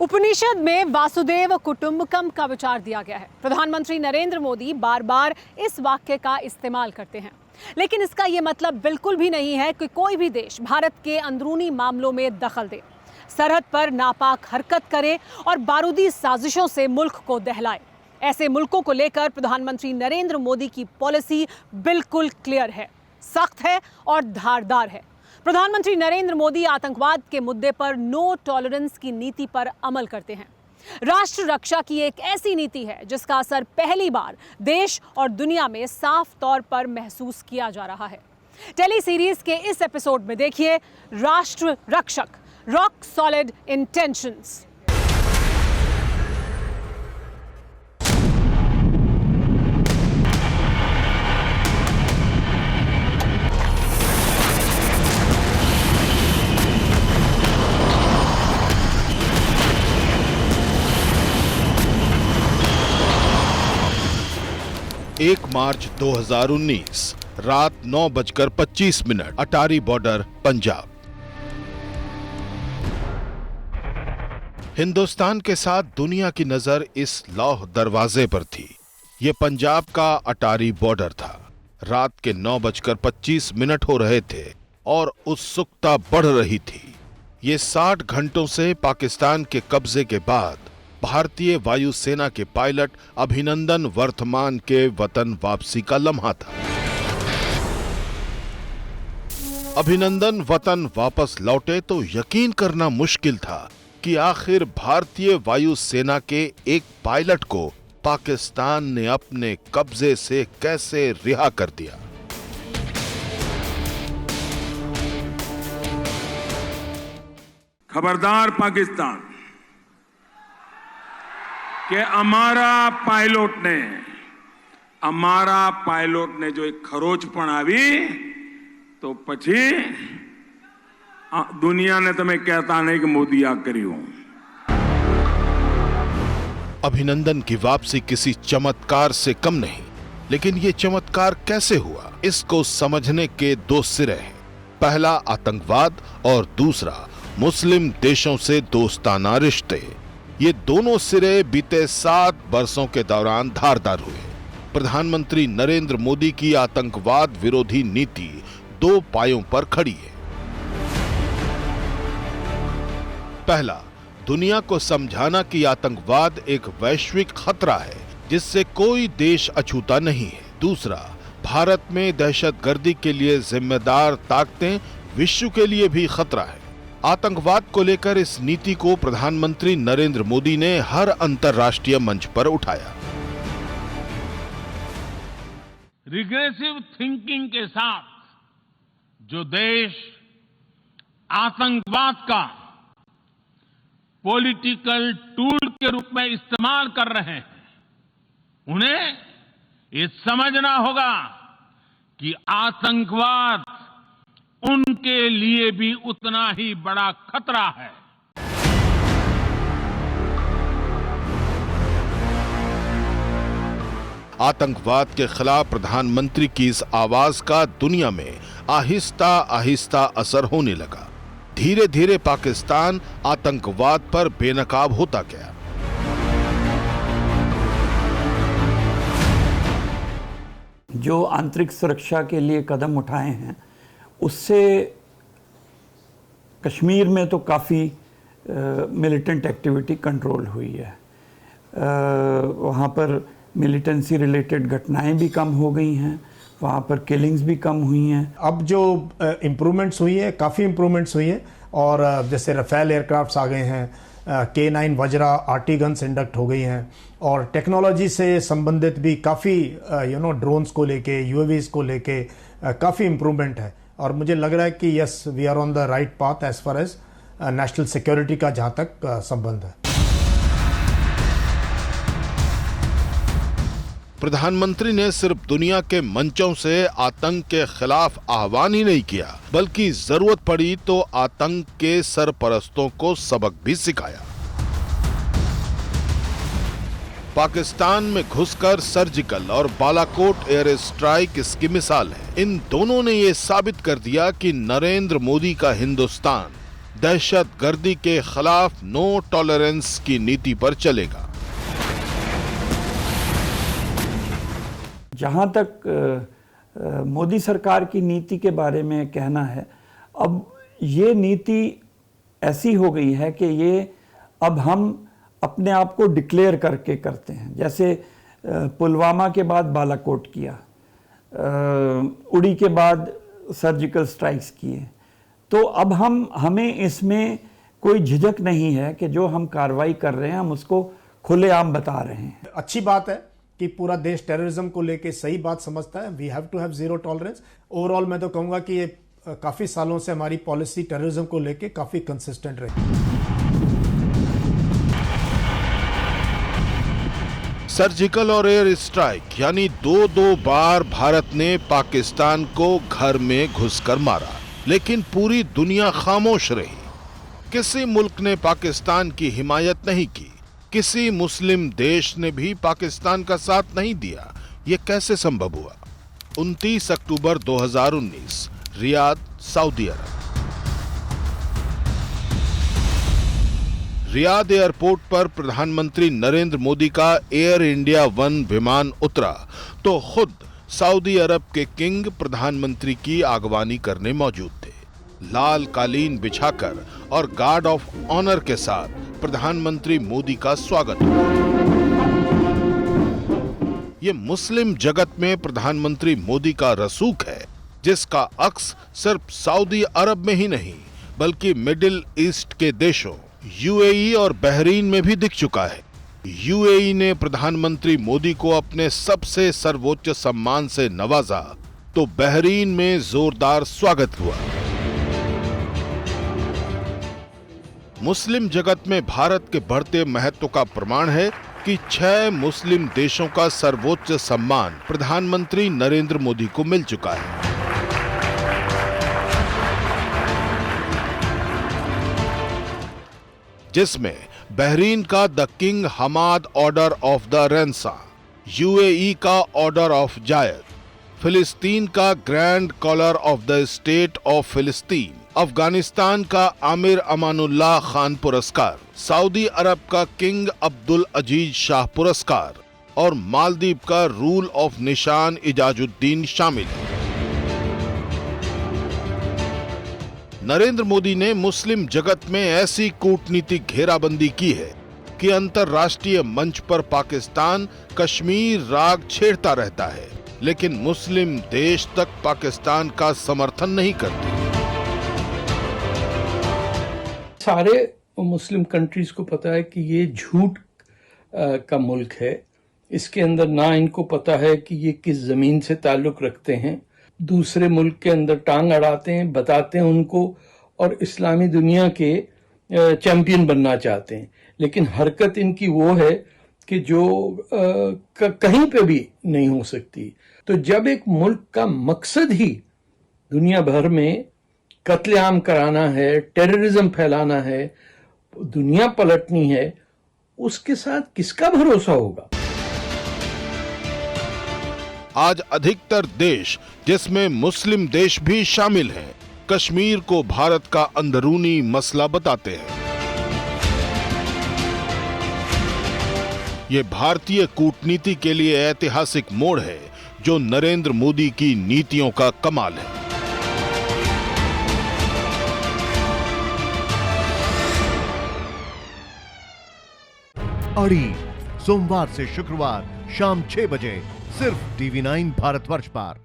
उपनिषद में वासुदेव कुटुंबकम का विचार दिया गया है। प्रधानमंत्री नरेंद्र मोदी बार बार इस वाक्य का इस्तेमाल करते हैं, लेकिन इसका ये मतलब बिल्कुल भी नहीं है कि कोई भी देश भारत के अंदरूनी मामलों में दखल दे, सरहद पर नापाक हरकत करे और बारूदी साजिशों से मुल्क को दहलाए। ऐसे मुल्कों को लेकर प्रधानमंत्री नरेंद्र मोदी की पॉलिसी बिल्कुल क्लियर है, सख्त है और धारदार है। प्रधानमंत्री नरेंद्र मोदी आतंकवाद के मुद्दे पर नो टॉलरेंस की नीति पर अमल करते हैं। राष्ट्र रक्षा की एक ऐसी नीति है जिसका असर पहली बार देश और दुनिया में साफ तौर पर महसूस किया जा रहा है। टेली सीरीज के इस एपिसोड में देखिए राष्ट्र रक्षक, रॉक सॉलिड इंटेंशंस। एक मार्च 2019 रात 9:25 अटारी बॉर्डर, पंजाब। हिंदुस्तान के साथ दुनिया की नजर इस लौह दरवाजे पर थी। ये पंजाब का अटारी बॉर्डर था। रात के 9:25 हो रहे थे और उत्सुकता बढ़ रही थी। ये 60 घंटों से पाकिस्तान के कब्जे के बाद भारतीय वायुसेना के पायलट अभिनंदन वर्तमान के वतन वापसी का लम्हा था। अभिनंदन वतन वापस लौटे तो यकीन करना मुश्किल था कि आखिर भारतीय वायुसेना के एक पायलट को पाकिस्तान ने अपने कब्जे से कैसे रिहा कर दिया। खबरदार पाकिस्तान कि અમારા પાયલોટને જો એક ખરોચ પણ આવી તો પછી દુનિયાને તમે કહેતા નહીં કે મોદી આ કર્યું। अभिनंदन की वापसी किसी चमत्कार से कम नहीं, लेकिन ये चमत्कार कैसे हुआ, इसको समझने के दो सिरे हैं। पहला आतंकवाद और दूसरा मुस्लिम देशों से दोस्ताना रिश्ते। ये दोनों सिरे बीते 7 वर्षों के दौरान धारदार हुए। प्रधानमंत्री नरेंद्र मोदी की आतंकवाद विरोधी नीति 2 पायों पर खड़ी है। पहला, दुनिया को समझाना कि आतंकवाद एक वैश्विक खतरा है जिससे कोई देश अछूता नहीं है। दूसरा, भारत में दहशतगर्दी के लिए जिम्मेदार ताकतें विश्व के लिए भी खतरा है। आतंकवाद को लेकर इस नीति को प्रधानमंत्री नरेंद्र मोदी ने हर अंतर्राष्ट्रीय मंच पर उठाया। रिग्रेसिव थिंकिंग के साथ जो देश आतंकवाद का पॉलिटिकल टूल के रूप में इस्तेमाल कर रहे हैं, उन्हें ये समझना होगा कि आतंकवाद उनके लिए भी उतना ही बड़ा खतरा है। आतंकवाद के खिलाफ प्रधानमंत्री की इस आवाज का दुनिया में आहिस्ता आहिस्ता असर होने लगा। धीरे धीरे पाकिस्तान आतंकवाद पर बेनकाब होता गया। जो आंतरिक सुरक्षा के लिए कदम उठाए हैं, उससे कश्मीर में तो काफ़ी मिलिटेंट एक्टिविटी कंट्रोल हुई है। वहाँ पर मिलिटेंसी रिलेटेड घटनाएं भी कम हो गई हैं, वहाँ पर किलिंग्स भी कम हुई हैं। अब जो इम्प्रूवमेंट्स हुई है, काफ़ी इम्प्रूवमेंट्स हुई है, और जैसे रफेल एयरक्राफ्ट्स आ गए हैं, K9 Vajra RT guns induct हो गई हैं, और टेक्नोलॉजी से संबंधित भी काफ़ी ड्रोन्स को लेके, यूएवीज को लेके काफ़ी इम्प्रूवमेंट है। और मुझे लग रहा है कि yes, we are on the right path as far as national security का जहाँ तक संबंध है। प्रधानमंत्री ने सिर्फ दुनिया के मंचों से आतंक के खिलाफ आह्वान ही नहीं किया, बल्कि जरूरत पड़ी तो आतंक के सरपरस्तों को सबक भी सिखाया। पाकिस्तान में घुसकर सर्जिकल और बालाकोट एयर स्ट्राइक इसकी मिसाल है। इन दोनों ने ये साबित कर दिया कि नरेंद्र मोदी का हिंदुस्तान दहशतगर्दी के खिलाफ नो टॉलरेंस की नीति पर चलेगा। जहाँ तक मोदी सरकार की नीति के बारे में कहना है, अब ये नीति ऐसी हो गई है कि ये अब हम अपने आप को डिक्लेयर करके करते हैं। जैसे पुलवामा के बाद बालाकोट किया, उड़ी के बाद सर्जिकल स्ट्राइक्स किए, तो अब हमें इसमें कोई झिझक नहीं है कि जो हम कार्रवाई कर रहे हैं हम उसको खुलेआम बता रहे हैं। अच्छी बात है कि पूरा देश टेररिज्म को लेके सही बात समझता है। We have to have zero tolerance. Overall मैं तो कहूंगा कि ये काफी सालों से हमारी पॉलिसी टेररिज्म को लेके काफी कंसिस्टेंट रही। सर्जिकल और एयर स्ट्राइक यानी दो बार भारत ने पाकिस्तान को घर में घुसकर मारा, लेकिन पूरी दुनिया खामोश रही। किसी मुल्क ने पाकिस्तान की हिमायत नहीं की, किसी मुस्लिम देश ने भी पाकिस्तान का साथ नहीं दिया। ये कैसे संभव हुआ? 29 अक्टूबर 2019, रियाद, सऊदी अरब। रियाद एयरपोर्ट पर प्रधानमंत्री नरेंद्र मोदी का एयर इंडिया 1 विमान उतरा तो खुद सऊदी अरब के किंग प्रधानमंत्री की आगवानी करने मौजूद थे। लाल कालीन बिछाकर और गार्ड ऑफ ऑनर के साथ प्रधानमंत्री मोदी का स्वागत हुआ। ये मुस्लिम जगत में प्रधानमंत्री मोदी का रसूख है, जिसका अक्स सिर्फ सऊदी अरब में ही नहीं बल्कि मिडिल ईस्ट के देशों यूएई और बहरीन में भी दिख चुका है। यूएई ने प्रधानमंत्री मोदी को अपने सबसे सर्वोच्च सम्मान से नवाजा तो बहरीन में जोरदार स्वागत हुआ। मुस्लिम जगत में भारत के बढ़ते महत्व का प्रमाण है कि 6 मुस्लिम देशों का सर्वोच्च सम्मान प्रधानमंत्री नरेंद्र मोदी को मिल चुका है। जिसमें बहरीन का the King Hamad Order of the Renaissance, UAE का ऑर्डर ऑफ जायद, फिलिस्तीन का Grand Collar of the State of फिलिस्तीन, अफगानिस्तान का आमिर अमानुल्लाह खान पुरस्कार, सऊदी अरब का किंग अब्दुल अजीज शाह पुरस्कार और मालदीव का रूल ऑफ निशान इजाजुद्दीन शामिल है। नरेंद्र मोदी ने मुस्लिम जगत में ऐसी कूटनीतिक घेराबंदी की है कि अंतर्राष्ट्रीय मंच पर पाकिस्तान कश्मीर राग छेड़ता रहता है, लेकिन मुस्लिम देश तक पाकिस्तान का समर्थन नहीं करते। सारे मुस्लिम कंट्रीज को पता है कि ये झूठ का मुल्क है। इसके अंदर ना इनको पता है कि ये किस जमीन से ताल्लुक रखते हैं, दूसरे मुल्क के अंदर टांग अड़ाते हैं, बताते हैं उनको और इस्लामी दुनिया के चैंपियन बनना चाहते हैं। लेकिन हरकत इनकी वो है कि जो कहीं पे भी नहीं हो सकती। तो जब एक मुल्क का मकसद ही दुनिया भर में कत्लेआम कराना है, टेररिज्म फैलाना है, दुनिया पलटनी है, उसके साथ किसका भरोसा होगा? आज अधिकतर देश, जिसमें मुस्लिम देश भी शामिल हैं, कश्मीर को भारत का अंदरूनी मसला बताते हैं। ये भारतीय कूटनीति के लिए ऐतिहासिक मोड़ है, जो नरेंद्र मोदी की नीतियों का कमाल है। अड़ी सोमवार से शुक्रवार शाम 6 बजे सिर्फ TV9 भारतवर्ष पर।